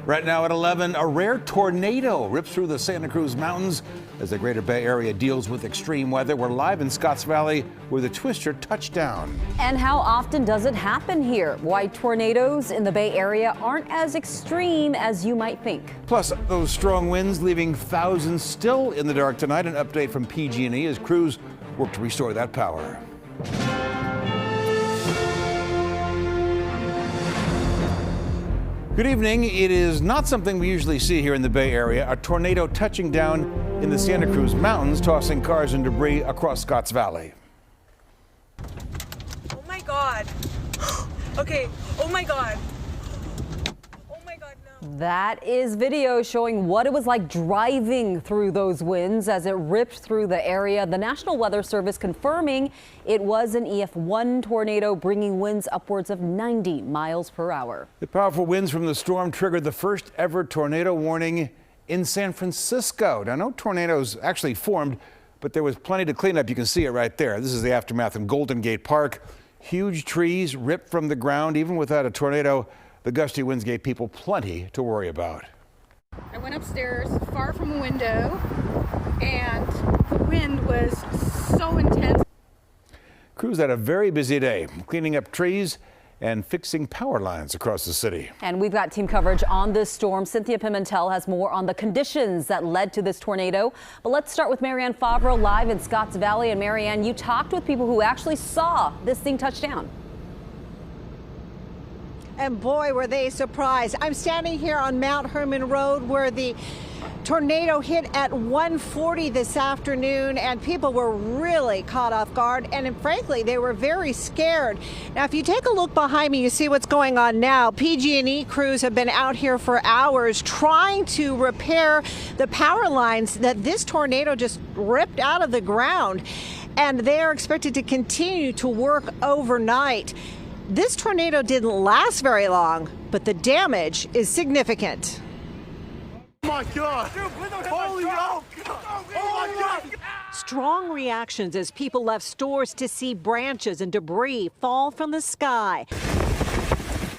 Right now at 11, a rare tornado rips through the Santa Cruz Mountains as the greater Bay Area deals with extreme weather. We're live in Scotts Valley where the twister touched down. And how often does it happen here? Why tornadoes in the Bay Area aren't as extreme as you might think. Plus, those strong winds leaving thousands still in the dark tonight. An update from PG&E as crews work to restore that power. Good evening. It is not something we usually see here in the Bay Area. A tornado touching down in the Santa Cruz Mountains, tossing cars and debris across Scotts Valley. Oh my God. Okay. Oh my God. Oh my God, no. That is video showing what it was like driving through those winds as it ripped through the area. The National Weather Service confirming it was an EF1 tornado bringing winds upwards of 90 miles per hour. The powerful winds from the storm triggered the first ever tornado warning in San Francisco. Now, no tornadoes actually formed, but there was plenty to clean up. You can see it right there. This is the aftermath in Golden Gate Park. Huge trees ripped from the ground. Even without a tornado, the gusty winds gave people plenty to worry about. I went upstairs far from a window and the wind was so intense. Crews had a very busy day cleaning up trees and fixing power lines across the city. And we've got team coverage on this storm. Cynthia Pimentel has more on the conditions that led to this tornado. But let's start with Marianne Favro live in Scotts Valley. And Marianne, you talked with people who actually saw this thing touch down. And boy, were they surprised. I'm standing here on Mount Herman Road where the tornado hit at 1:40 this afternoon, and people were really caught off guard, and frankly, they were very scared. Now, if you take a look behind me, you see what's going on now. PG&E crews have been out here for hours trying to repair the power lines that this tornado just ripped out of the ground, and they are expected to continue to work overnight. This tornado didn't last very long, but the damage is significant. Oh my God! Dude, holy oh my God! Strong reactions as people left stores to see branches and debris fall from the sky.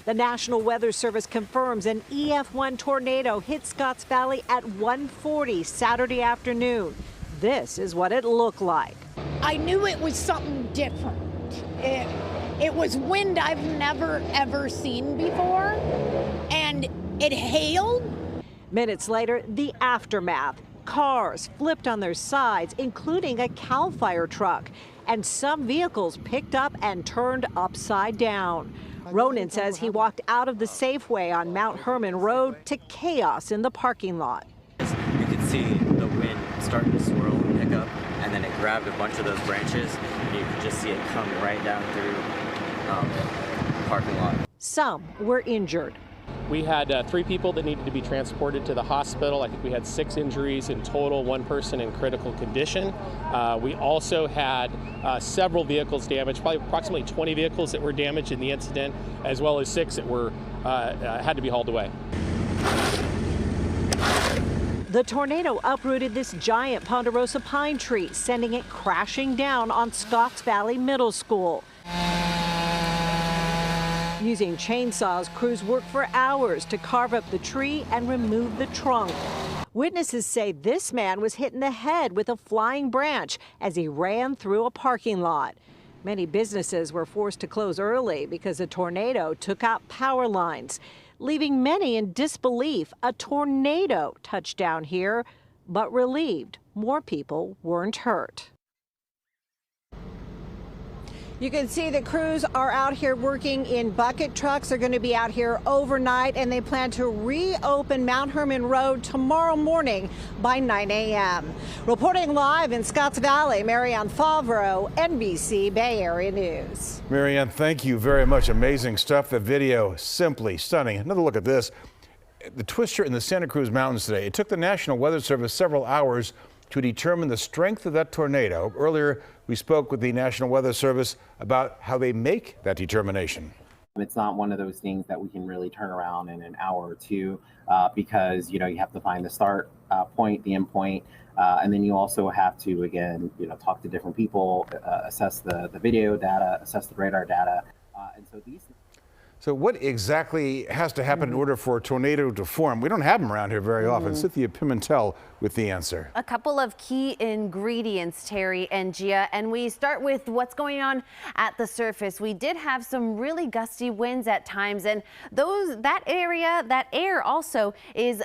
The National Weather Service confirms an EF1 tornado hit Scotts Valley at 1:40 Saturday afternoon. This is what it looked like. I knew it was something different. It was wind I've never ever seen before, and it hailed. Minutes later, the aftermath. Cars flipped on their sides, including a CAL FIRE truck, and some vehicles picked up and turned upside down. Ronan says he walked out of the Safeway on Mount Herman Road to chaos in the parking lot. You could see the wind starting to swirl and pick up, and then it grabbed a bunch of those branches, and you could just see it come right down through the parking lot. Some were injured. We had 3 people that needed to be transported to the hospital. I think we had 6 injuries in total, 1 person in critical condition. We also had several vehicles damaged, probably approximately 20 vehicles that were damaged in the incident, as well as 6 that were had to be hauled away. The tornado uprooted this giant ponderosa pine tree, sending it crashing down on Scotts Valley Middle School. Using chainsaws, crews worked for hours to carve up the tree and remove the trunk. Witnesses say this man was hit in the head with a flying branch as he ran through a parking lot. Many businesses were forced to close early because a tornado took out power lines, leaving many in disbelief. A tornado touched down here, but relieved more people weren't hurt. You can see the crews are out here working in bucket trucks. They're going to be out here overnight, and they plan to reopen Mount Herman Road tomorrow morning by 9 a.m. Reporting live in Scotts Valley, Marianne Favro, NBC Bay Area News. Marianne, thank you very much. Amazing stuff. The video, simply stunning. Another look at this. The twister in the Santa Cruz Mountains today. It took the National Weather Service several hours to determine the strength of that tornado. Earlier, we spoke with the National Weather Service about how they make that determination. It's not one of those things that we can really turn around in an hour or two because, you have to find the start point, the end point, and then you also have to, again, talk to different people, assess the video data, assess the radar data. And so these. So what exactly has to happen in order for a tornado to form? We don't have them around here very often. Cynthia Pimentel with the answer. A couple of key ingredients, Terry and Gia, and we start with what's going on at the surface. We did have some really gusty winds at times, and that air also is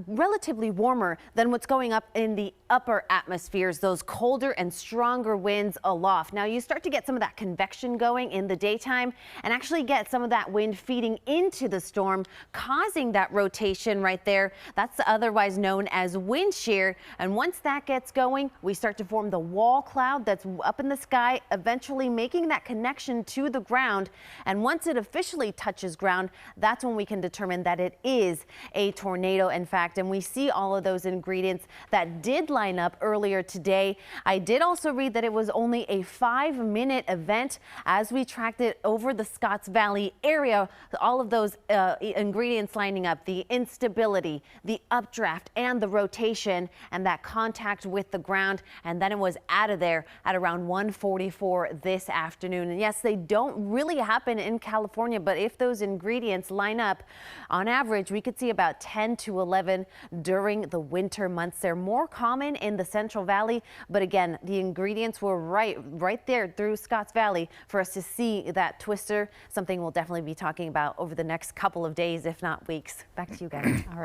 relatively warmer than what's going up in the upper atmospheres, those colder and stronger winds aloft. Now you start to get some of that convection going in the daytime and actually get some of that wind feeding into the storm, causing that rotation right there. That's otherwise known as wind shear. And once that gets going, we start to form the wall cloud that's up in the sky, eventually making that connection to the ground. And once it officially touches ground, that's when we can determine that it is a tornado, in fact. And we see all of those ingredients that did line up earlier today. I did also read that it was only a 5-minute event as we tracked it over the Scotts Valley area. All of those ingredients lining up, the instability, the updraft, and the rotation, and that contact with the ground. And then it was out of there at around 1:44 this afternoon. And yes, they don't really happen in California, but if those ingredients line up, on average, we could see about 10 to 11 during the winter months. They're more common in the Central Valley, but again, the ingredients were right there through Scotts Valley for us to see that twister, something we'll definitely be talking about over the next couple of days, if not weeks. Back to you guys. All right.